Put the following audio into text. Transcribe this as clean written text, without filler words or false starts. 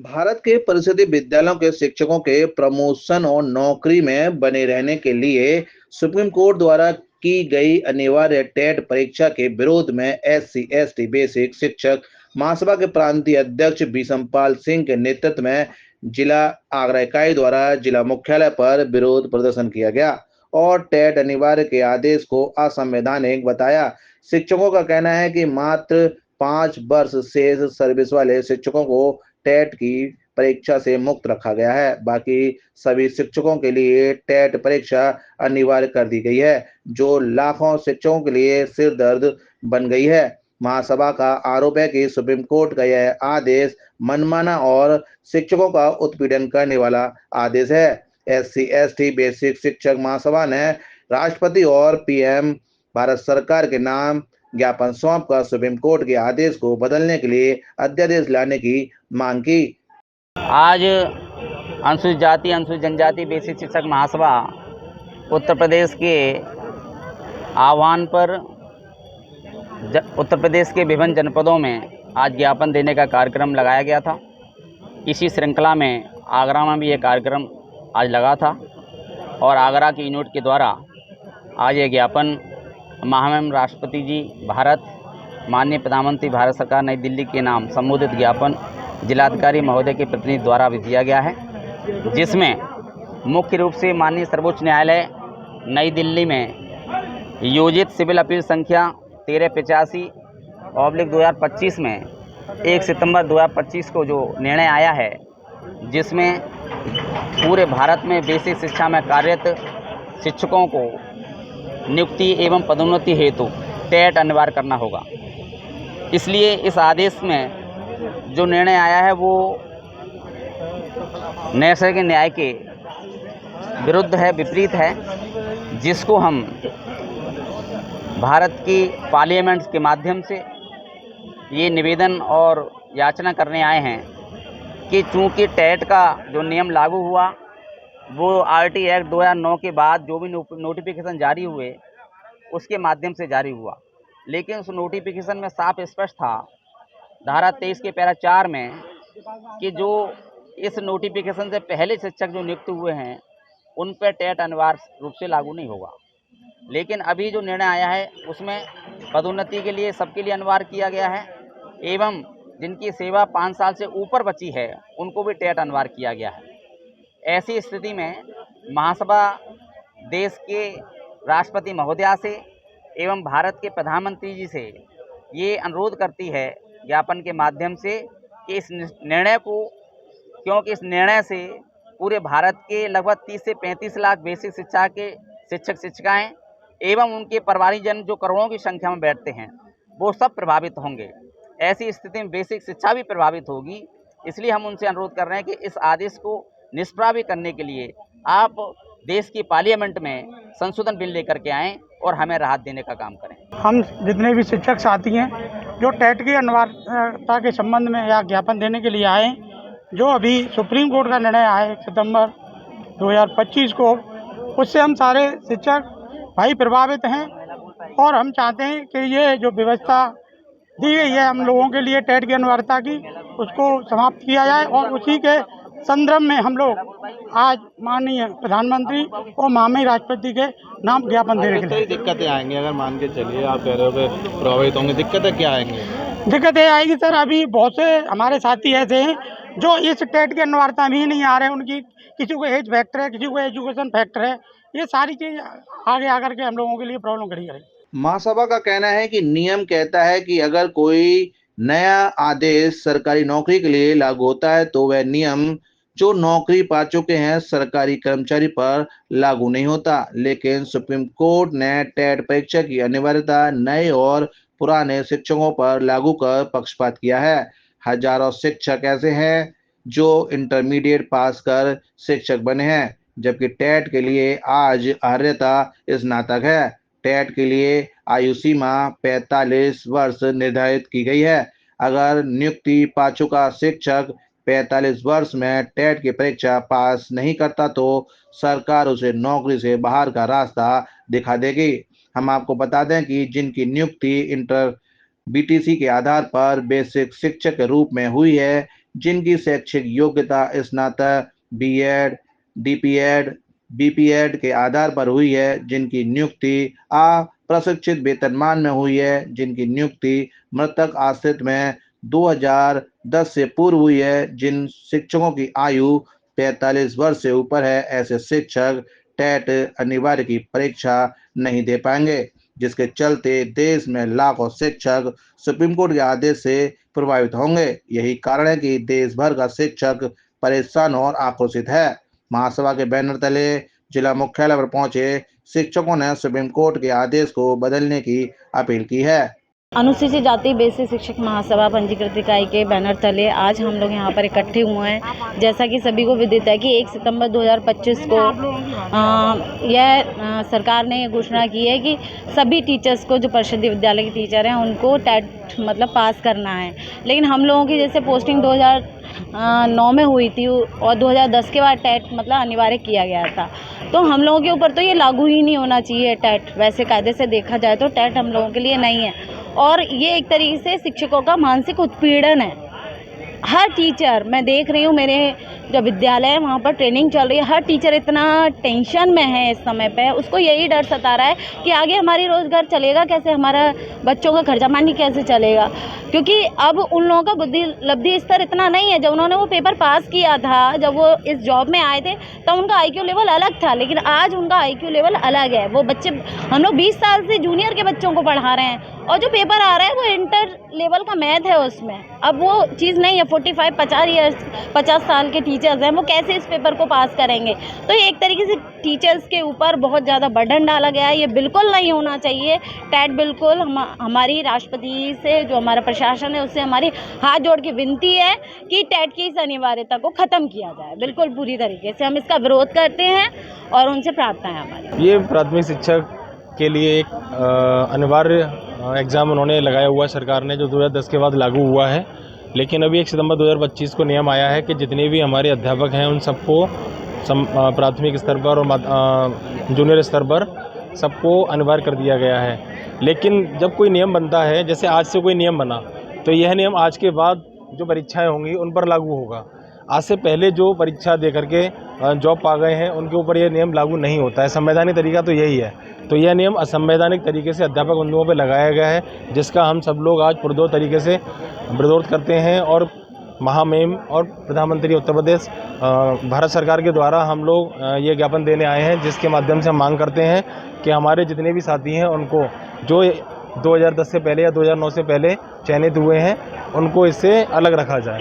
भारत के परिषदीय विद्यालयों के शिक्षकों के प्रमोशन और नौकरी में बने रहने के लिए सुप्रीम कोर्ट द्वारा की गई अनिवार्य टेट परीक्षा के विरोध में SC/ST बेसिक शिक्षक महासभा के प्रांतीय अध्यक्ष बिशनपाल सिंह के नेतृत्व में जिला आगरा इकाई द्वारा जिला मुख्यालय पर विरोध प्रदर्शन किया गया और टेट अनिवार्य के आदेश को असंवैधानिक बताया। शिक्षकों का कहना है कि मात्र 5 वर्ष शेष सर्विस वाले शिक्षकों को टेट की परीक्षा से मुक्त रखा गया है। बाकी सभी शिक्षकों के लिए टेट परीक्षा अनिवार्य कर दी गई है, जो लाखों शिक्षकों के लिए सिर दर्द बन गई है। महासभा का आरोप है कि सुप्रीम कोर्ट का यह आदेश मनमाना और शिक्षकों का उत्पीड़न करने वाला आदेश है। SC/ST बेसिक शिक्षक महासभा ने राष्ट्रपति और PM भारत सरकार के नाम ज्ञापन सौंपकर सुप्रीम कोर्ट के आदेश को बदलने के लिए अध्यादेश लाने की मांग की। आज अनुसूचित जाति अनुसूचित जनजाति बेसिक शिक्षक महासभा उत्तर प्रदेश के आह्वान पर उत्तर प्रदेश के विभिन्न जनपदों में आज ज्ञापन देने का कार्यक्रम लगाया गया था। इसी श्रृंखला में आगरा में भी ये कार्यक्रम आज लगा था और आगरा की यूनिट के द्वारा आज ये ज्ञापन महामहिम राष्ट्रपति जी भारत, माननीय प्रधानमंत्री भारत सरकार नई दिल्ली के नाम संबोधित ज्ञापन जिलाधिकारी महोदय के प्रतिनिधि द्वारा भी दिया गया है, जिसमें मुख्य रूप से माननीय सर्वोच्च न्यायालय नई दिल्ली में योजित सिविल अपील संख्या 1385/2025 में 1 सितंबर 2025 को जो निर्णय आया है, जिसमें पूरे भारत में बेसिक शिक्षा में कार्यरत शिक्षकों को नियुक्ति एवं पदोन्नति हेतु टेट अनिवार्य करना होगा। इसलिए इस आदेश में जो निर्णय आया है वो नैसर्गिक न्याय के विरुद्ध है, विपरीत है, जिसको हम भारत की पार्लियामेंट के माध्यम से ये निवेदन और याचना करने आए हैं कि चूंकि टेट का जो नियम लागू हुआ वो RT एक्ट 2009 के बाद जो भी नोटिफिकेशन जारी हुए उसके माध्यम से जारी हुआ, लेकिन उस नोटिफिकेशन में साफ स्पष्ट था धारा 23 के पैरा 4 में कि जो इस नोटिफिकेशन से पहले शिक्षक जो नियुक्त हुए हैं उन पर टेट अनिवार्य रूप से लागू नहीं होगा। लेकिन अभी जो निर्णय आया है उसमें पदोन्नति के लिए सबके लिए अनिवार्य किया गया है एवं जिनकी सेवा 5 साल से ऊपर बची है उनको भी टेट अनिवार्य किया गया है। ऐसी स्थिति में महासभा देश के राष्ट्रपति महोदया से एवं भारत के प्रधानमंत्री जी से ये अनुरोध करती है ज्ञापन के माध्यम से कि इस निर्णय को, क्योंकि इस निर्णय से पूरे भारत के लगभग 30 से 35 लाख बेसिक शिक्षा के शिक्षक शिक्षिकाएं एवं उनके परिवारजन जो करोड़ों की संख्या में बैठते हैं वो सब प्रभावित होंगे। ऐसी स्थिति में बेसिक शिक्षा भी प्रभावित होगी। इसलिए हम उनसे अनुरोध कर रहे हैं कि इस आदेश को निष्प्रभावी करने के लिए आप देश की पार्लियामेंट में संशोधन बिल लेकर के आएँ और हमें राहत देने का काम करें। हम जितने भी शिक्षक साथी हैं जो टेट की अनिवार्यता के संबंध में या ज्ञापन देने के लिए आए, जो अभी सुप्रीम कोर्ट का निर्णय आया 1 सितंबर 2025 को, उससे हम सारे शिक्षक भाई प्रभावित हैं और हम चाहते हैं कि ये जो व्यवस्था दी गई है हम लोगों के लिए टेट की अनिवार्यता की, उसको समाप्त किया जाए और उसी के संदर्भ में हम लोग आज माननीय प्रधानमंत्री और माननीय राष्ट्रपति के नाम ज्ञापन देने के लिए। दिक्कतें आएंगी अगर मान के चलिए, आप कह रहे हो कि प्रभावित होंगे, दिक्कतें क्या आएंगी? दिक्कतें आएगी सर, अभी बहुत से हमारे साथी ऐसे हैं जो इस टेट की अनिवार्यता भी नहीं आ रहे हैं, उनकी किसी को एज फैक्टर है, किसी को एजुकेशन फैक्टर है, ये सारी चीज़ आगे आकर के हम लोगों के लिए प्रॉब्लम खड़ी करेगी। महासभा का कहना है कि नियम कहता है कि अगर कोई नया आदेश सरकारी नौकरी के लिए लागू होता है तो वह नियम जो नौकरी पा चुके हैं सरकारी कर्मचारी पर लागू नहीं होता। लेकिन सुप्रीम कोर्ट ने टेट परीक्षा की अनिवार्यता नए और पुराने शिक्षकों पर लागू कर पक्षपात किया है। हजारों शिक्षक ऐसे हैं जो इंटरमीडिएट पास कर शिक्षक बने हैं, जबकि टेट के लिए आज अर्हता स्नातक है। टेट के लिए आयु सीमा 45 वर्ष निर्धारित की गई है। अगर नियुक्ति पा चुका शिक्षक 45 वर्ष में टेट की परीक्षा पास नहीं करता तो सरकार उसे नौकरी से बाहर का रास्ता दिखा देगी। हम आपको बता दें कि जिनकी नियुक्ति इंटर BTC के आधार पर बेसिक शिक्षक के रूप में हुई है, जिनकी शैक्षिक योग्यता स्नातक, बीएड, डीपीएड, बीपीएड के आधार पर हुई है, जिनकी नियुक्ति अप्रशिक्षित वेतनमान में हुई है, जिनकी नियुक्ति मृतक आश्रित में 2010 से पूर्व हुई है, जिन शिक्षकों की आयु 45 वर्ष से ऊपर है, ऐसे शिक्षक टेट अनिवार्य की परीक्षा नहीं दे पाएंगे, जिसके चलते देश में लाखों शिक्षक सुप्रीम कोर्ट के आदेश से प्रभावित होंगे। यही कारण है कि देश भर का शिक्षक परेशान और आक्रोशित है। महासभा के बैनर तले जिला मुख्यालय पर पहुंचे शिक्षकों ने सुप्रीम कोर्ट के आदेश को बदलने की अपील की है। अनुसूचित जाति बेसिक शिक्षक महासभा पंजीकृत इकाई के बैनर तले आज हम लोग यहाँ पर इकट्ठे हुए हैं। जैसा कि सभी को विदित है कि 1 सितंबर 2025 को यह सरकार ने ये घोषणा की है कि सभी टीचर्स को, जो परिषदीय विद्यालय के टीचर हैं, उनको टेट मतलब पास करना है। लेकिन हम लोगों की जैसे पोस्टिंग 2009 में हुई थी और 2010 के बाद टेट मतलब अनिवार्य किया गया था, तो हम लोगों के ऊपर तो ये लागू ही नहीं होना चाहिए टेट। वैसे कायदे से देखा जाए तो टेट हम लोगों के लिए नहीं है और ये एक तरीके से शिक्षकों का मानसिक उत्पीड़न है। हर टीचर, मैं देख रही हूँ मेरे जो विद्यालय है वहाँ पर ट्रेनिंग चल रही है, हर टीचर इतना टेंशन में है इस समय पे। उसको यही डर सता रहा है कि आगे हमारी रोज़गार चलेगा कैसे, हमारा बच्चों का खर्चा पानी कैसे चलेगा, क्योंकि अब उन लोगों का बुद्धि लब्धि स्तर इतना नहीं है। जब उन्होंने वो पेपर पास किया था, जब वो इस जॉब में आए थे, तब उनका IQ लेवल अलग था, लेकिन आज उनका IQ लेवल अलग है। वो बच्चे, हम लोग 20 साल से जूनियर के बच्चों को पढ़ा रहे हैं और जो पेपर आ रहा है वो इंटर लेवल का मैथ है उसमें। अब वो चीज़ नहीं है। 50 साल के टीचर्स हैं, वो कैसे इस पेपर को पास करेंगे। तो ये एक तरीके से टीचर्स के ऊपर बहुत ज़्यादा बर्डन डाला गया है। ये बिल्कुल नहीं होना चाहिए टेट। बिल्कुल हमारी राष्ट्रपति से, जो हमारा प्रशासन है, उससे हमारी हाथ जोड़ के विनती है कि टेट की इस अनिवार्यता को ख़त्म किया जाए। बिल्कुल पूरी तरीके से हम इसका विरोध करते हैं और उनसे प्रार्थना है हमारी। ये प्राथमिक शिक्षक के लिए एक अनिवार्य एग्ज़ाम उन्होंने लगाया हुआ है सरकार ने, जो 2010 के बाद लागू हुआ है। लेकिन अभी 1 सितंबर 2025 को नियम आया है कि जितने भी हमारे अध्यापक हैं उन सबको प्राथमिक स्तर पर और जूनियर स्तर पर सबको अनिवार्य कर दिया गया है। लेकिन जब कोई नियम बनता है, जैसे आज से कोई नियम बना, तो यह नियम आज के बाद जो परीक्षाएं होंगी उन पर लागू होगा। आज से पहले जो परीक्षा दे करके जॉब पा गए हैं उनके ऊपर यह नियम लागू नहीं होता है। संवैधानिक तरीका तो यही है। तो यह नियम असंवैधानिक तरीके से अध्यापक बंधुओं पर लगाया गया है, जिसका हम सब लोग आज पुरजोर तरीके से विरोध करते हैं। और महामहिम और प्रधानमंत्री उत्तर प्रदेश भारत सरकार के द्वारा हम लोग ये ज्ञापन देने आए हैं, जिसके माध्यम से हम मांग करते हैं कि हमारे जितने भी साथी हैं उनको, जो 2010 से पहले या 2009 से पहले चयनित हुए हैं, उनको इससे अलग रखा जाए।